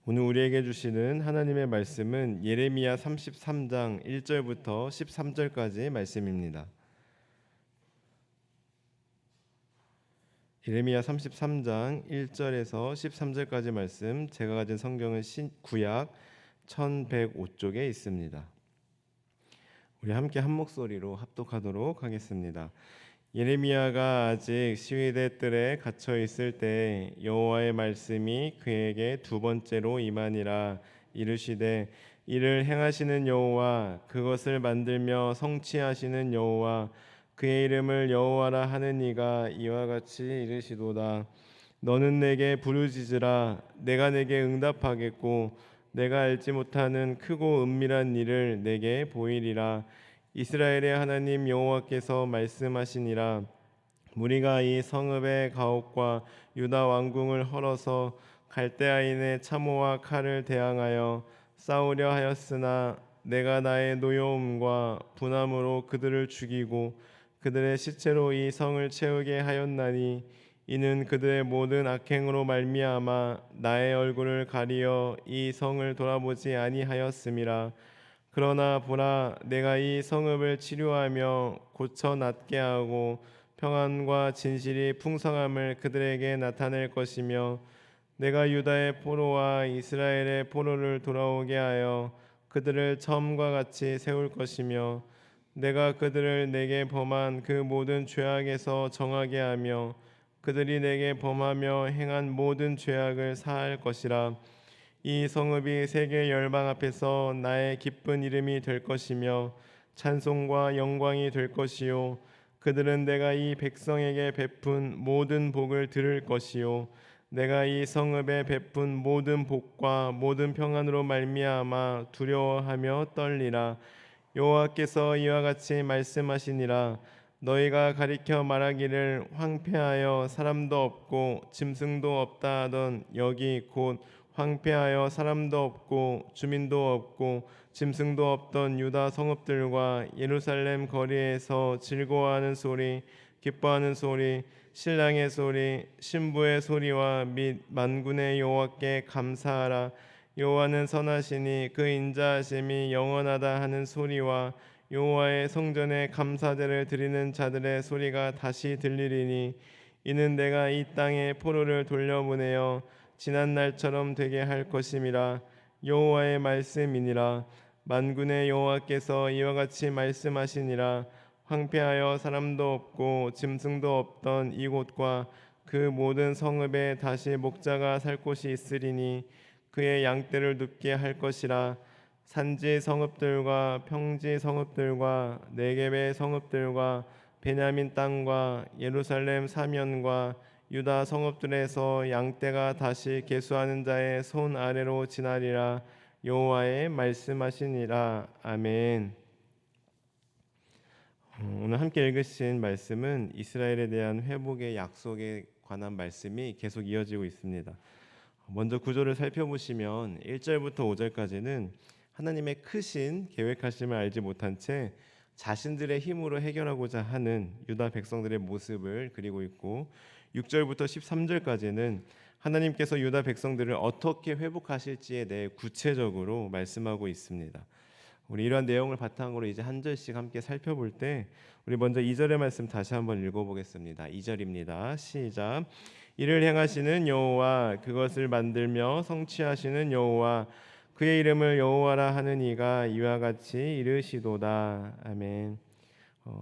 오늘 우리에게 주시는 하나님의 말씀은 예레미야 33장 1절부터 13절까지의 말씀입니다. 예레미야 33장 1절에서 13절까지 말씀, 제가 가진 성경은 구약 1105쪽에 있습니다. 우리 함께 한 목소리로 합독하도록 하겠습니다. 예레미야가 아직 시위대 뜰에 갇혀 있을 때 여호와의 말씀이 그에게 두 번째로 임하니라. 이르시되 이를 행하시는 여호와, 그것을 만들며 성취하시는 여호와, 그의 이름을 여호와라 하는 이가 이와 같이 이르시도다. 너는 내게 부르짖으라. 내가 내게 응답하겠고 내가 알지 못하는 크고 은밀한 일을 내게 보이리라. 이스라엘의 하나님 여호와께서 말씀하시니라. 무리가 이 성읍의 가옥과 유다 왕궁을 헐어서 갈대아인의 참호와 칼을 대항하여 싸우려 하였으나 내가 나의 노여움과 분함으로 그들을 죽이고 그들의 시체로 이 성을 채우게 하였나니, 이는 그들의 모든 악행으로 말미암아 나의 얼굴을 가리어 이 성을 돌아보지 아니하였음이라. 그러나 보라, 내가 이 성읍을 치료하며 고쳐 낫게 하고 평안과 진실이 풍성함을 그들에게 나타낼 것이며, 내가 유다의 포로와 이스라엘의 포로를 돌아오게 하여 그들을 처음과 같이 세울 것이며, 내가 그들을 내게 범한 그 모든 죄악에서 정하게 하며 그들이 내게 범하며 행한 모든 죄악을 사할 것이라. 이 성읍이 세계 열방 앞에서 나의 기쁜 이름이 될 것이며 찬송과 영광이 될 것이요, 그들은 내가 이 백성에게 베푼 모든 복을 들을 것이요, 내가 이 성읍에 베푼 모든 복과 모든 평안으로 말미암아 두려워하며 떨리라. 여호와께서 이와 같이 말씀하시니라. 너희가 가리켜 말하기를 황폐하여 사람도 없고 짐승도 없다 하던 여기 곧 황폐하여 사람도 없고 주민도 없고 짐승도 없던 유다 성읍들과 예루살렘 거리에서 즐거워하는 소리, 기뻐하는 소리, 신랑의 소리, 신부의 소리와 및 만군의 여호와께 감사하라. 여호와는 선하시니 그 인자하심이 영원하다 하는 소리와 여호와의 성전에 감사제를 드리는 자들의 소리가 다시 들리리니, 이는 내가 이 땅에 포로를 돌려보내어 지난 날처럼 되게 할 것임이라. 여호와의 말씀이니라. 만군의 여호와께서 이와 같이 말씀하시니라. 황폐하여 사람도 없고 짐승도 없던 이곳과 그 모든 성읍에 다시 목자가 살 곳이 있으리니 그의 양떼를 눕게 할 것이라. 산지 성읍들과 평지 성읍들과 네겝의 성읍들과 베냐민 땅과 예루살렘 사면과 유다 성읍들에서 양떼가 다시 계수하는 자의 손 아래로 지나리라. 여호와의 말씀하시니라. 아멘. 오늘 함께 읽으신 말씀은 이스라엘에 대한 회복의 약속에 관한 말씀이 계속 이어지고 있습니다. 먼저 구조를 살펴보시면 1절부터 5절까지는 하나님의 크신 계획하심을 알지 못한 채 자신들의 힘으로 해결하고자 하는 유다 백성들의 모습을 그리고 있고, 6절부터 13절까지는 하나님께서 유다 백성들을 어떻게 회복하실지에 대해 구체적으로 말씀하고 있습니다. 우리 이러한 내용을 바탕으로 이제 한 절씩 함께 살펴볼 때, 우리 먼저 2절의 말씀 다시 한번 읽어보겠습니다. 2절입니다. 시작. 이를 행하시는 여호와, 그것을 만들며 성취하시는 여호와, 그의 이름을 여호와라 하는 이가 이와 같이 이르시도다. 아멘.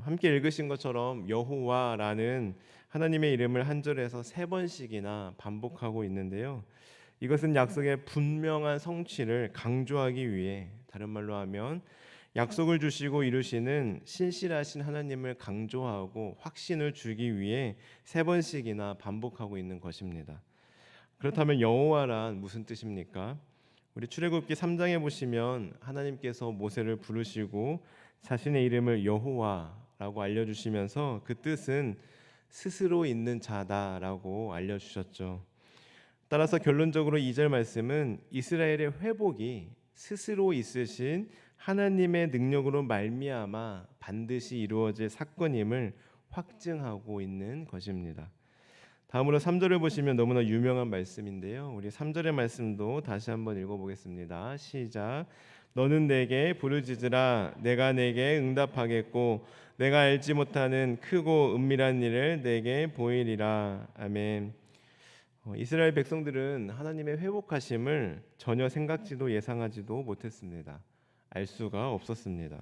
함께 읽으신 것처럼 여호와라는 하나님의 이름을 한 절에서 세 번씩이나 반복하고 있는데요. 이것은 약속의 분명한 성취를 강조하기 위해, 다른 말로 하면 약속을 주시고 이루시는 신실하신 하나님을 강조하고 확신을 주기 위해 세 번씩이나 반복하고 있는 것입니다. 그렇다면 여호와란 무슨 뜻입니까? 우리 출애굽기 3장에 보시면 하나님께서 모세를 부르시고 자신의 이름을 여호와라고 알려주시면서 그 뜻은 스스로 있는 자다라고 알려주셨죠. 따라서 결론적으로 2절 말씀은 이스라엘의 회복이 스스로 있으신 하나님의 능력으로 말미암아 반드시 이루어질 사건임을 확증하고 있는 것입니다. 다음으로 3절을 보시면 너무나 유명한 말씀인데요. 우리 3절의 말씀도 다시 한번 읽어보겠습니다. 시작. 너는 내게 부르짖으라. 내가 내게 응답하겠고 내가 알지 못하는 크고 은밀한 일을 내게 보이리라. 아멘. 이스라엘 백성들은 하나님의 회복하심을 전혀 생각지도 예상하지도 못했습니다. 알 수가 없었습니다.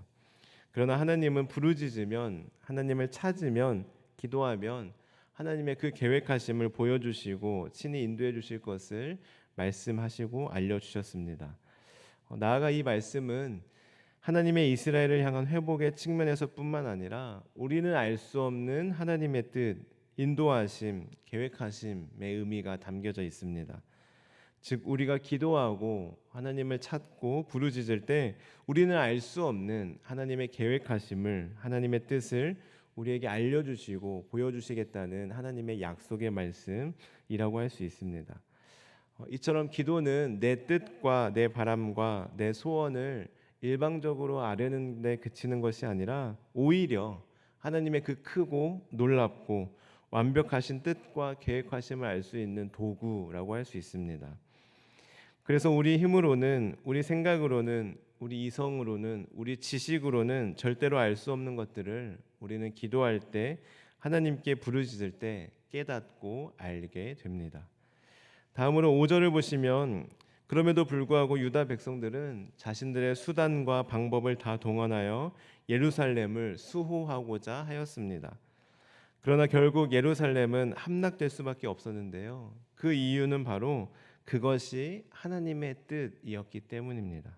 그러나 하나님은 부르짖으면, 하나님을 찾으면, 기도하면 하나님의 그 계획하심을 보여주시고 친히 인도해 주실 것을 말씀하시고 알려주셨습니다. 나아가 이 말씀은 하나님의 이스라엘을 향한 회복의 측면에서뿐만 아니라 우리는 알 수 없는 하나님의 뜻, 인도하심, 계획하심의 의미가 담겨져 있습니다. 즉 우리가 기도하고 하나님을 찾고 부르짖을 때 우리는 알 수 없는 하나님의 계획하심을, 하나님의 뜻을 우리에게 알려주시고 보여주시겠다는 하나님의 약속의 말씀이라고 할 수 있습니다. 이처럼 기도는 내 뜻과 내 바람과 내 소원을 일방적으로 아뢰는 데 그치는 것이 아니라 오히려 하나님의 그 크고 놀랍고 완벽하신 뜻과 계획하심을 알 수 있는 도구라고 할 수 있습니다. 그래서 우리 힘으로는, 우리 생각으로는, 우리 이성으로는, 우리 지식으로는 절대로 알 수 없는 것들을 우리는 기도할 때, 하나님께 부르짖을 때 깨닫고 알게 됩니다. 다음으로 5절을 보시면 그럼에도 불구하고 유다 백성들은 자신들의 수단과 방법을 다 동원하여 예루살렘을 수호하고자 하였습니다. 그러나 결국 예루살렘은 함락될 수밖에 없었는데요. 그 이유는 바로 그것이 하나님의 뜻이었기 때문입니다.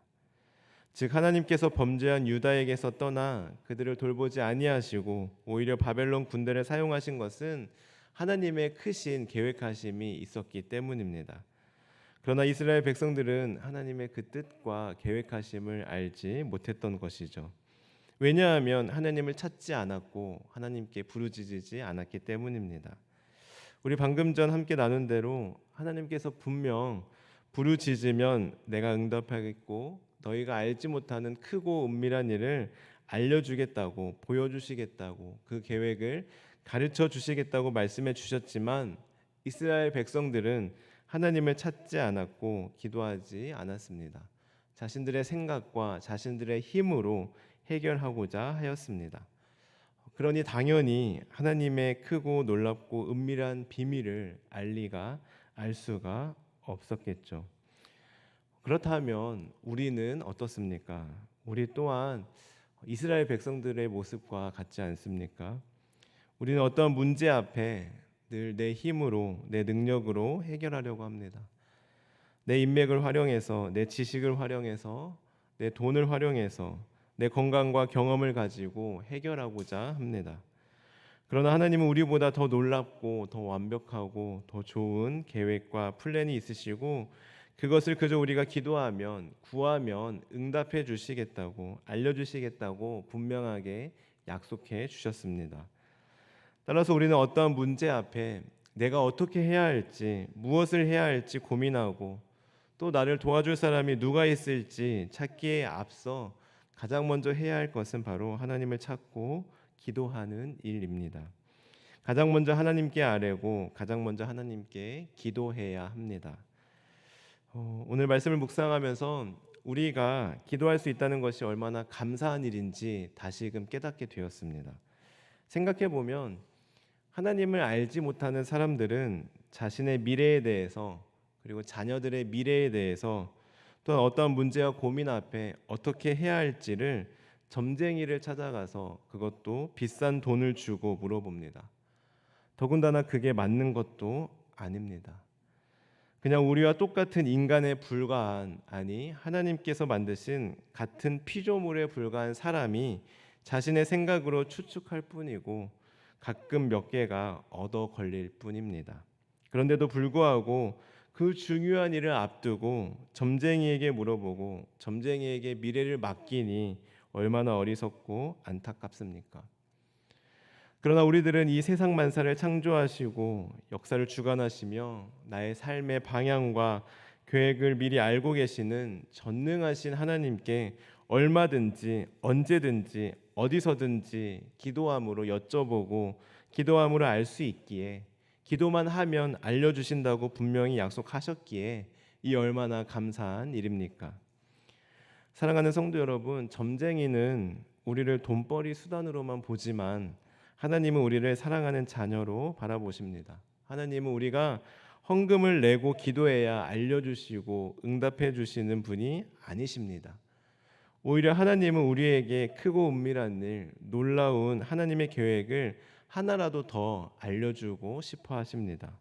즉 하나님께서 범죄한 유다에게서 떠나 그들을 돌보지 아니하시고 오히려 바벨론 군대를 사용하신 것은 하나님의 크신 계획하심이 있었기 때문입니다. 그러나 이스라엘 백성들은 하나님의 그 뜻과 계획하심을 알지 못했던 것이죠. 왜냐하면 하나님을 찾지 않았고 하나님께 부르짖지 않았기 때문입니다. 우리 방금 전 함께 나눈 대로 하나님께서 분명 부르짖으면 내가 응답하겠고 너희가 알지 못하는 크고 은밀한 일을 알려주겠다고, 보여주시겠다고, 그 계획을 가르쳐 주시겠다고 말씀해 주셨지만 이스라엘 백성들은 하나님을 찾지 않았고 기도하지 않았습니다. 자신들의 생각과 자신들의 힘으로 해결하고자 하였습니다. 그러니 당연히 하나님의 크고 놀랍고 은밀한 비밀을 알 수가 없었겠죠. 그렇다면 우리는 어떻습니까? 우리 또한 이스라엘 백성들의 모습과 같지 않습니까? 우리는 어떤 문제 앞에 늘 내 힘으로, 내 능력으로 해결하려고 합니다. 내 인맥을 활용해서, 내 지식을 활용해서, 내 돈을 활용해서, 내 건강과 경험을 가지고 해결하고자 합니다. 그러나 하나님은 우리보다 더 놀랍고 더 완벽하고 더 좋은 계획과 플랜이 있으시고 그것을 그저 우리가 기도하면, 구하면 응답해 주시겠다고, 알려주시겠다고 분명하게 약속해 주셨습니다. 따라서 우리는 어떠한 문제 앞에 내가 어떻게 해야 할지, 무엇을 해야 할지 고민하고 또 나를 도와줄 사람이 누가 있을지 찾기에 앞서 가장 먼저 해야 할 것은 바로 하나님을 찾고 기도하는 일입니다. 가장 먼저 하나님께 아뢰고 가장 먼저 하나님께 기도해야 합니다. 오늘 말씀을 묵상하면서 우리가 기도할 수 있다는 것이 얼마나 감사한 일인지 다시금 깨닫게 되었습니다. 생각해 보면 하나님을 알지 못하는 사람들은 자신의 미래에 대해서 그리고 자녀들의 미래에 대해서 또한 어떤 문제와 고민 앞에 어떻게 해야 할지를 점쟁이를 찾아가서 그것도 비싼 돈을 주고 물어봅니다. 더군다나 그게 맞는 것도 아닙니다. 그냥 우리와 똑같은 인간에 불과한, 아니 하나님께서 만드신 같은 피조물에 불과한 사람이 자신의 생각으로 추측할 뿐이고 가끔 몇 개가 얻어 걸릴 뿐입니다. 그런데도 불구하고 그 중요한 일을 앞두고 점쟁이에게 물어보고 점쟁이에게 미래를 맡기니 얼마나 어리석고 안타깝습니까? 그러나 우리들은 이 세상 만사를 창조하시고 역사를 주관하시며 나의 삶의 방향과 계획을 미리 알고 계시는 전능하신 하나님께 얼마든지 언제든지 어디서든지 기도함으로 여쭤보고 기도함으로 알 수 있기에 기도만 하면 알려주신다고 분명히 약속하셨기에 이 얼마나 감사한 일입니까? 사랑하는 성도 여러분, 점쟁이는 우리를 돈벌이 수단으로만 보지만 하나님은 우리를 사랑하는 자녀로 바라보십니다. 하나님은 우리가 헌금을 내고 기도해야 알려주시고 응답해 주시는 분이 아니십니다. 오히려 하나님은 우리에게 크고 은밀한 일, 놀라운 하나님의 계획을 하나라도 더 알려주고 싶어 하십니다.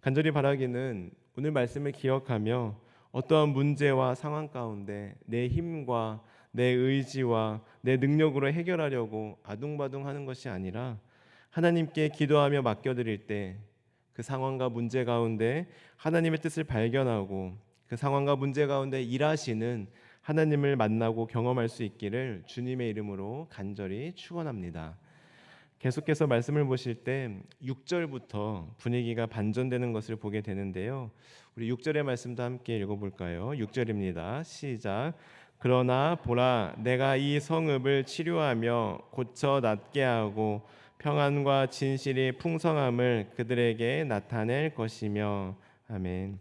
간절히 바라기는 오늘 말씀을 기억하며 어떠한 문제와 상황 가운데 내 힘과 내 의지와 내 능력으로 해결하려고 아둥바둥하는 것이 아니라 하나님께 기도하며 맡겨드릴 때 그 상황과 문제 가운데 하나님의 뜻을 발견하고 그 상황과 문제 가운데 일하시는 하나님을 만나고 경험할 수 있기를 주님의 이름으로 간절히 축원합니다. 계속해서 말씀을 보실 때 6절부터 분위기가 반전되는 것을 보게 되는데요. 우리 6절의 말씀도 함께 읽어볼까요? 6절입니다. 시작. 그러나 보라, 내가 이 성읍을 치료하며 고쳐 낫게 하고 평안과 진실이 풍성함을 그들에게 나타낼 것이며. 아멘.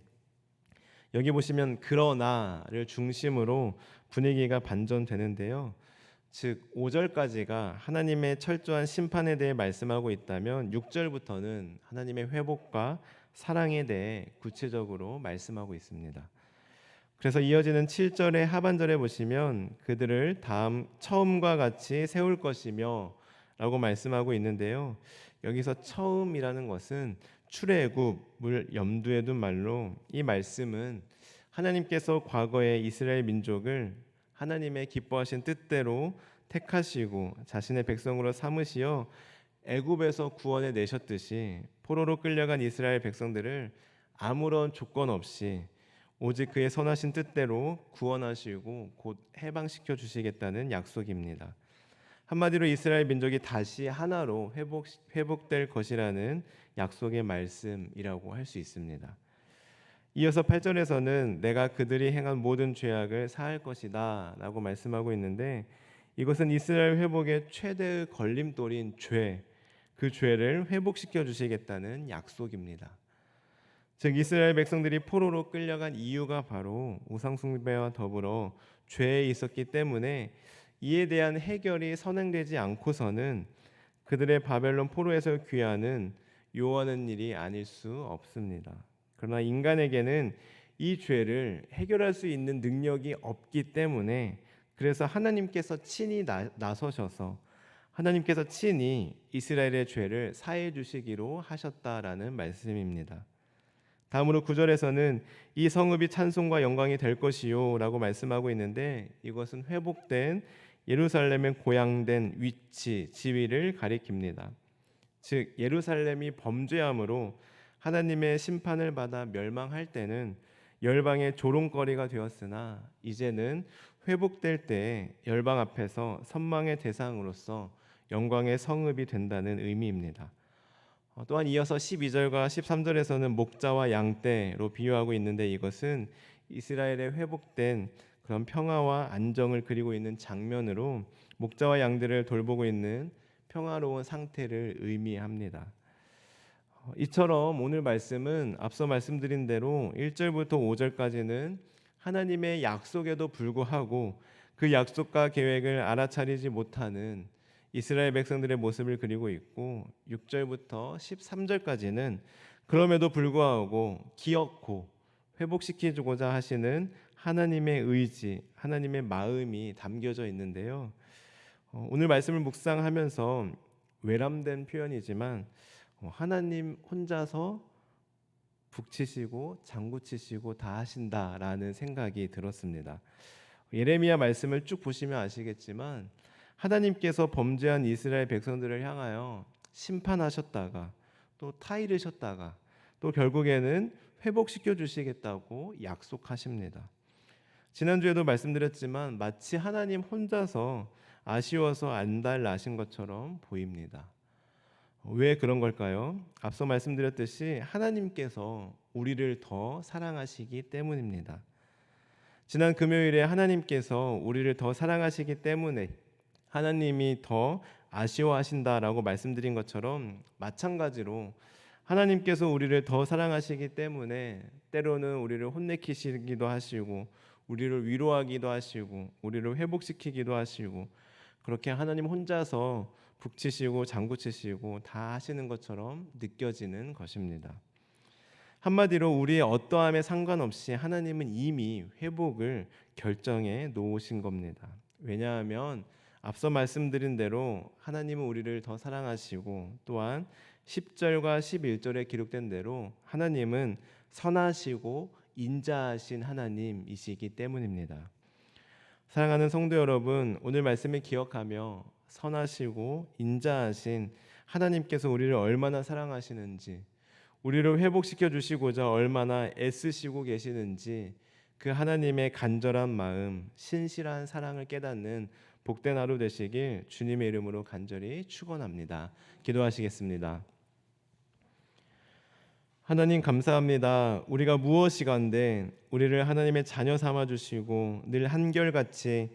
여기 보시면 그러나를 중심으로 분위기가 반전되는데요. 즉 5절까지가 하나님의 철저한 심판에 대해 말씀하고 있다면 6절부터는 하나님의 회복과 사랑에 대해 구체적으로 말씀하고 있습니다. 그래서 이어지는 7절의 하반절에 보시면 그들을 처음과 같이 세울 것이며 라고 말씀하고 있는데요. 여기서 처음이라는 것은 출애굽을 염두에 둔 말로 이 말씀은 하나님께서 과거에 이스라엘 민족을 하나님의 기뻐하신 뜻대로 택하시고 자신의 백성으로 삼으시어 애굽에서 구원해 내셨듯이 포로로 끌려간 이스라엘 백성들을 아무런 조건 없이 오직 그의 선하신 뜻대로 구원하시고 곧 해방시켜 주시겠다는 약속입니다. 한마디로 이스라엘 민족이 다시 하나로 회복될 것이라는 약속의 말씀이라고 할 수 있습니다. 이어서 8절에서는 내가 그들이 행한 모든 죄악을 사할 것이다 라고 말씀하고 있는데 이것은 이스라엘 회복의 최대의 걸림돌인 죄, 그 죄를 회복시켜 주시겠다는 약속입니다. 즉 이스라엘 백성들이 포로로 끌려간 이유가 바로 우상 숭배와 더불어 죄에 있었기 때문에 이에 대한 해결이 선행되지 않고서는 그들의 바벨론 포로에서 귀환은 요하는 일이 아닐 수 없습니다. 그러나 인간에게는 이 죄를 해결할 수 있는 능력이 없기 때문에 그래서 하나님께서 친히 나서셔서 하나님께서 친히 이스라엘의 죄를 사해 주시기로 하셨다라는 말씀입니다. 다음으로 9절에서는 이 성읍이 찬송과 영광이 될 것이요 라고 말씀하고 있는데 이것은 회복된 예루살렘의 고향된 위치, 지위를 가리킵니다. 즉 예루살렘이 범죄함으로 하나님의 심판을 받아 멸망할 때는 열방의 조롱거리가 되었으나 이제는 회복될 때 열방 앞에서 선망의 대상으로서 영광의 성읍이 된다는 의미입니다. 또한 이어서 12절과 13절에서는 목자와 양떼로 비유하고 있는데 이것은 이스라엘의 회복된 그런 평화와 안정을 그리고 있는 장면으로 목자와 양들을 돌보고 있는 평화로운 상태를 의미합니다. 이처럼 오늘 말씀은 앞서 말씀드린 대로 1절부터 5절까지는 하나님의 약속에도 불구하고 그 약속과 계획을 알아차리지 못하는 이스라엘 백성들의 모습을 그리고 있고 6절부터 13절까지는 그럼에도 불구하고 기억고 회복시키고자 하시는 하나님의 의지, 하나님의 마음이 담겨져 있는데요. 오늘 말씀을 묵상하면서 외람된 표현이지만 하나님 혼자서 북치시고 장구치시고 다 하신다라는 생각이 들었습니다. 예레미야 말씀을 쭉 보시면 아시겠지만 하나님께서 범죄한 이스라엘 백성들을 향하여 심판하셨다가 또 타이르셨다가 또 결국에는 회복시켜 주시겠다고 약속하십니다. 지난주에도 말씀드렸지만 마치 하나님 혼자서 아쉬워서 안달나신 것처럼 보입니다. 왜 그런 걸까요? 앞서 말씀드렸듯이 하나님께서 우리를 더 사랑하시기 때문입니다. 지난 금요일에 하나님께서 우리를 더 사랑하시기 때문에 하나님이 더 아쉬워하신다라고 말씀드린 것처럼 마찬가지로 하나님께서 우리를 더 사랑하시기 때문에 때로는 우리를 혼내키시기도 하시고 우리를 위로하기도 하시고 우리를 회복시키기도 하시고 그렇게 하나님 혼자서 북치시고 장구치시고 다 하시는 것처럼 느껴지는 것입니다. 한마디로 우리의 어떠함에 상관없이 하나님은 이미 회복을 결정해 놓으신 겁니다. 왜냐하면 앞서 말씀드린 대로 하나님은 우리를 더 사랑하시고 또한 10절과 11절에 기록된 대로 하나님은 선하시고 인자하신 하나님이시기 때문입니다. 사랑하는 성도 여러분, 오늘 말씀을 기억하며 선하시고 인자하신 하나님께서 우리를 얼마나 사랑하시는지, 우리를 회복시켜 주시고자 얼마나 애쓰시고 계시는지 그 하나님의 간절한 마음, 신실한 사랑을 깨닫는 복된 하루 되시길 주님의 이름으로 간절히 축원합니다. 기도하시겠습니다. 하나님 감사합니다. 우리가 무엇이간데 우리를 하나님의 자녀 삼아 주시고 늘 한결같이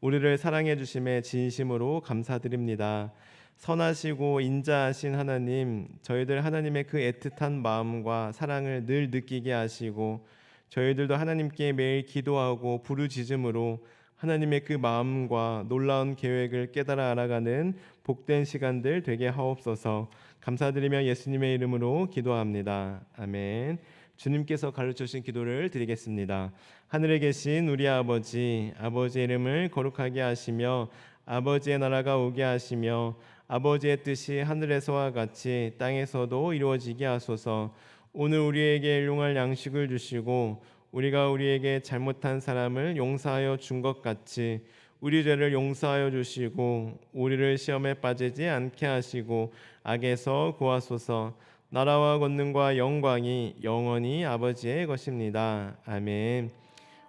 우리를 사랑해 주심에 진심으로 감사드립니다. 선하시고 인자하신 하나님, 저희들 하나님의 그 애틋한 마음과 사랑을 늘 느끼게 하시고 저희들도 하나님께 매일 기도하고 부르짖음으로 하나님의 그 마음과 놀라운 계획을 깨달아 알아가는 복된 시간들 되게 하옵소서. 감사드리며 예수님의 이름으로 기도합니다. 아멘. 주님께서 가르쳐주신 기도를 드리겠습니다. 하늘에 계신 우리 아버지, 아버지의 이름을 거룩하게 하시며 아버지의 나라가 오게 하시며 아버지의 뜻이 하늘에서와 같이 땅에서도 이루어지게 하소서. 오늘 우리에게 일용할 양식을 주시고 우리가 우리에게 잘못한 사람을 용서하여 준 것 같이 우리 죄를 용서하여 주시고 우리를 시험에 빠지지 않게 하시고 악에서 구하소서. 나라와 권능과 영광이 영원히 아버지의 것입니다. 아멘.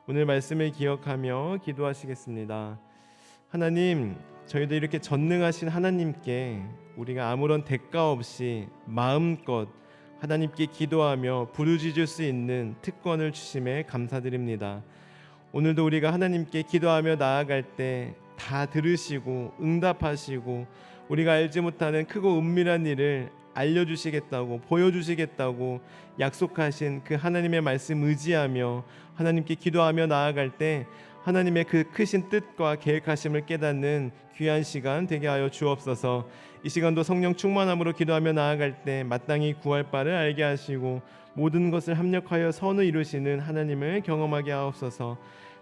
오늘 말씀을 기억하며 기도하시겠습니다. 하나님, 저희도 이렇게 전능하신 하나님께 우리가 아무런 대가 없이 마음껏 하나님께 기도하며 부르짖을 수 있는 특권을 주심에 감사드립니다. 오늘도 우리가 하나님께 기도하며 나아갈 때 다 들으시고 응답하시고 우리가 알지 못하는 크고 은밀한 일을 알려주시겠다고 보여주시겠다고 약속하신 그 하나님의 말씀 의지하며 하나님께 기도하며 나아갈 때 하나님의 그 크신 뜻과 계획하심을 깨닫는 귀한 시간 되게 하여 주옵소서. 이 시간도 성령 충만함으로 기도하며 나아갈 때 마땅히 구할 바를 알게 하시고 모든 것을 합력하여 선을 이루시는 하나님을 경험하게 하옵소서.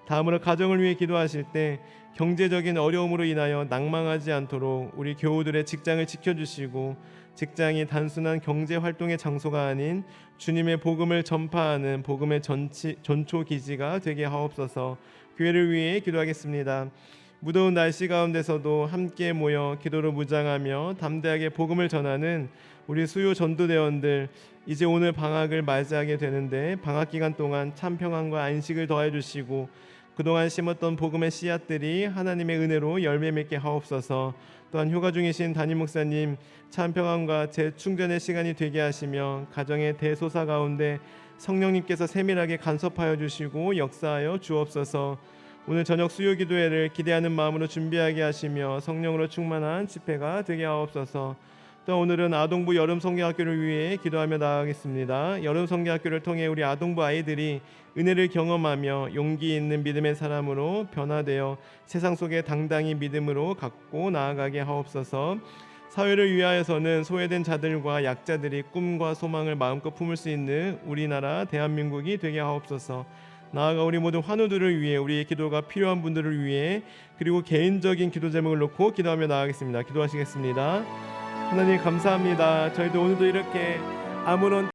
다음으로 가정을 위해 기도하실 때 경제적인 어려움으로 인하여 낭망하지 않도록 우리 교우들의 직장을 지켜주시고 직장이 단순한 경제 활동의 장소가 아닌 주님의 복음을 전파하는 복음의 전초 기지가 되게 하옵소서. 교회를 위해 기도하겠습니다. 무더운 날씨 가운데서도 함께 모여 기도로 무장하며 담대하게 복음을 전하는 우리 수요 전도대원들, 이제 오늘 방학을 맞이하게 되는데 방학 기간 동안 참 평안과 안식을 더해 주시고 그동안 심었던 복음의 씨앗들이 하나님의 은혜로 열매 맺게 하옵소서. 또한 휴가 중이신 담임 목사님 참 평안과 재충전의 시간이 되게 하시며 가정의 대소사 가운데 성령님께서 세밀하게 간섭하여 주시고 역사하여 주옵소서. 오늘 저녁 수요 기도회를 기대하는 마음으로 준비하게 하시며 성령으로 충만한 집회가 되게 하옵소서. 또 오늘은 아동부 여름 성경학교를 위해 기도하며 나아가겠습니다. 여름 성경학교를 통해 우리 아동부 아이들이 은혜를 경험하며 용기 있는 믿음의 사람으로 변화되어 세상 속에 당당히 믿음으로 갖고 나아가게 하옵소서. 사회를 위하여서는 소외된 자들과 약자들이 꿈과 소망을 마음껏 품을 수 있는 우리나라 대한민국이 되게 하옵소서. 나아가 우리 모든 환우들을 위해 우리의 기도가 필요한 분들을 위해 그리고 개인적인 기도 제목을 놓고 기도하며 나아가겠습니다. 기도하시겠습니다. 하나님 감사합니다. 저희도 오늘도 이렇게 아무런